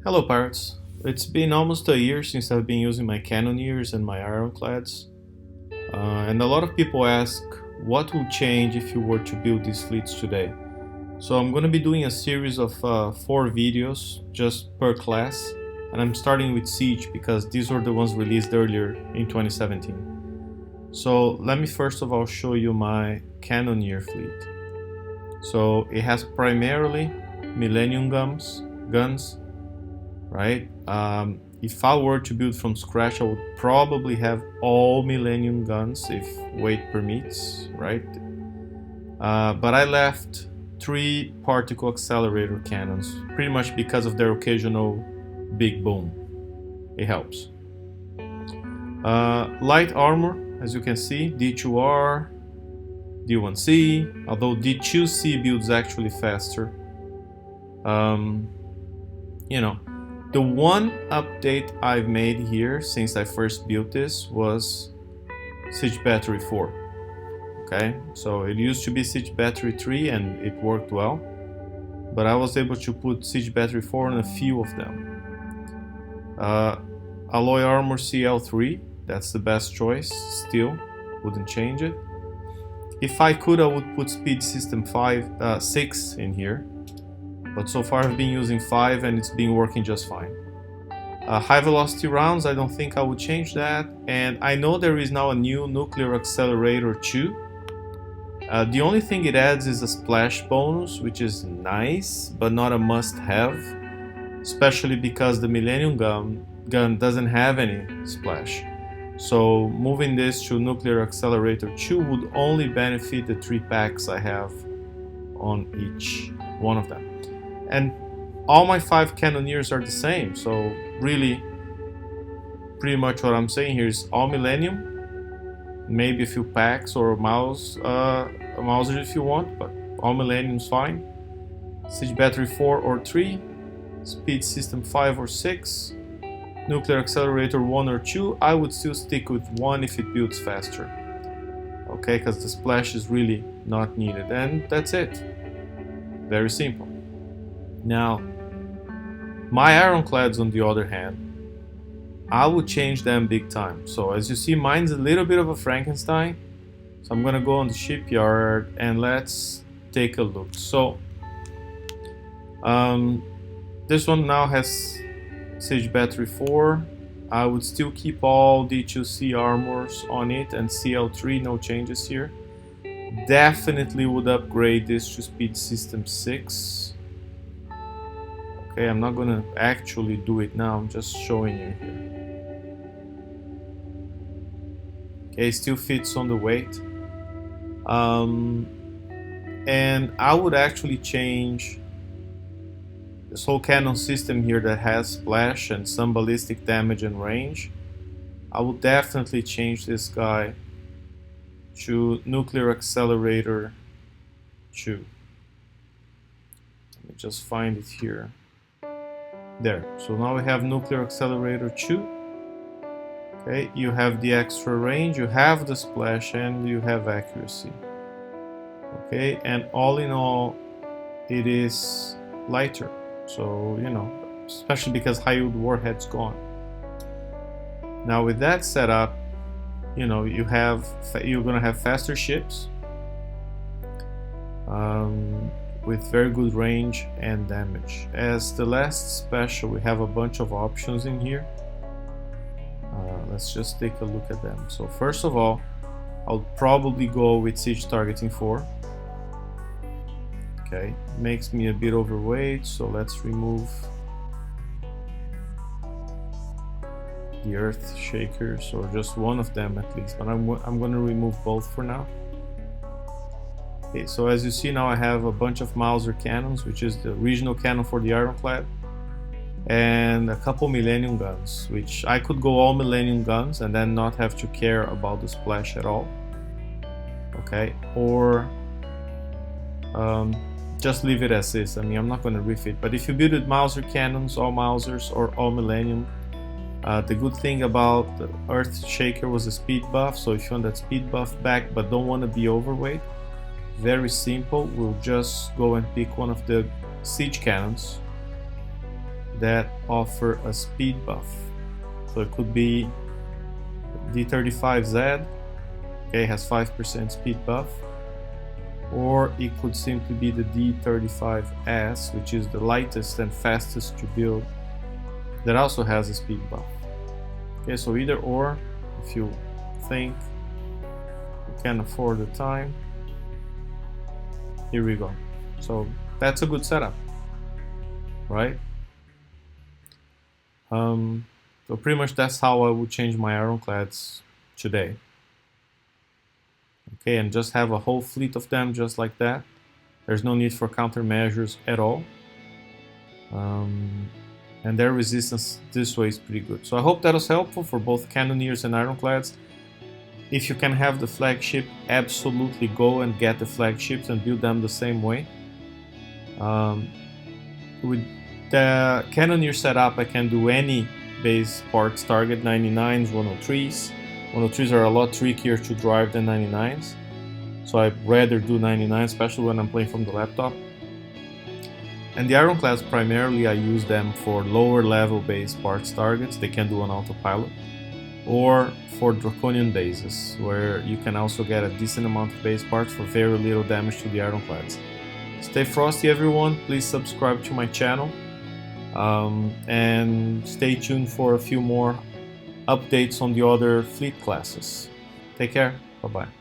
Hello pirates! It's been almost a year since I've been using my Cannoneers and my Ironclads, and a lot of people ask what will change if you were to build these fleets today. So I'm going to be doing a series of 4 videos just per class, and I'm starting with Siege because these were the ones released earlier in 2017. So let me first of all show you my Cannoneer fleet. So it has primarily Millennium guns, right? If I were to build from scratch, I would probably have all Millennium guns if weight permits, right? But I left 3 particle accelerator cannons, pretty much because of their occasional big boom. It helps. Light armor, as you can see, D2R, D1C, although D2C builds actually faster. The one update I've made here since I first built this was Siege Battery 4. Okay, so it used to be Siege Battery 3 and it worked well, but I was able to put Siege Battery 4 on a few of them. Alloy Armor CL3, that's the best choice, still, wouldn't change it. If I could, I would put Speed System 6 in here, but so far I've been using 5 and it's been working just fine. High velocity rounds, I don't think I would change that, and I know there is now a new Nuclear Accelerator 2. The only thing it adds is a splash bonus, which is nice, but not a must-have, especially because the Millennium gun doesn't have any splash. So moving this to Nuclear Accelerator 2 would only benefit the 3 packs I have on each one of them. And all my 5 Cannoneers are the same, so really, pretty much what I'm saying here is all Millennium, maybe a few packs or Mausers if you want, but all Millennium's fine. Siege Battery 4 or 3, Speed System 5 or 6, Nuclear Accelerator 1 or 2. I would still stick with 1 if it builds faster, okay, because the splash is really not needed, and that's it. Very simple. Now, my Ironclads, on the other hand, I would change them big time. So as you see, mine's a little bit of a Frankenstein. So I'm gonna go on the shipyard and let's take a look. So this one now has Siege Battery 4. I would still keep all D2C armors on it, and CL3, no changes here. Definitely would upgrade this to Speed System 6. Okay, I'm not gonna actually do it now, I'm just showing you here. Okay, still fits on the weight. And I would actually change this whole cannon system here that has splash and some ballistic damage and range. I will definitely change this guy to Nuclear Accelerator 2. Let me just find it here. There, so now we have Nuclear Accelerator 2. Okay, you have the extra range, you have the splash, and you have accuracy. Okay, and all in all, it is lighter. So, especially because high yield warhead's gone. Now with that setup, you're gonna have faster ships with very good range and damage. As the last special, we have a bunch of options in here. Let's just take a look at them. So first of all, I'll probably go with Siege Targeting 4. Okay, makes me a bit overweight, so let's remove the Earth Shakers, or just one of them at least, but I'm going to remove both for now. Okay, so as you see now, I have a bunch of Mauser cannons, which is the regional cannon for the Ironclad, and a couple Millennium guns, which I could go all Millennium guns and then not have to care about the splash at all. Okay, or just leave it as is. I mean, I'm not going to refit, but if you build with Mauser cannons, all Mausers or all Millennium, the good thing about the Earth Shaker was a speed buff, so if you want that speed buff back but don't want to be overweight, very simple, we'll just go and pick one of the siege cannons that offer a speed buff. So it could be D35Z, okay, has 5% speed buff, or it could simply be the D35S, which is the lightest and fastest to build, that also has a speed buff. Okay, so either or, if you think you can afford the time, here we go. So that's a good setup, right? So pretty much that's how I would change my ironclads today. Okay, and just have a whole fleet of them just like that. There's no need for countermeasures at all. And their resistance this way is pretty good. So I hope that was helpful for both Cannoneers and Ironclads. If you can have the flagship, absolutely go and get the flagships and build them the same way. With the Cannoneer setup, I can do any base parts target, 99s, 103s. 103s are a lot trickier to drive than 99s, so I'd rather do 99, especially when I'm playing from the laptop. And the Ironclads, primarily I use them for lower level base parts targets, they can do on autopilot, or for Draconian bases, where you can also get a decent amount of base parts for very little damage to the Ironclads. Stay frosty, everyone. Please subscribe to my channel, and stay tuned for a few more updates on the other fleet classes. Take care. Bye-bye.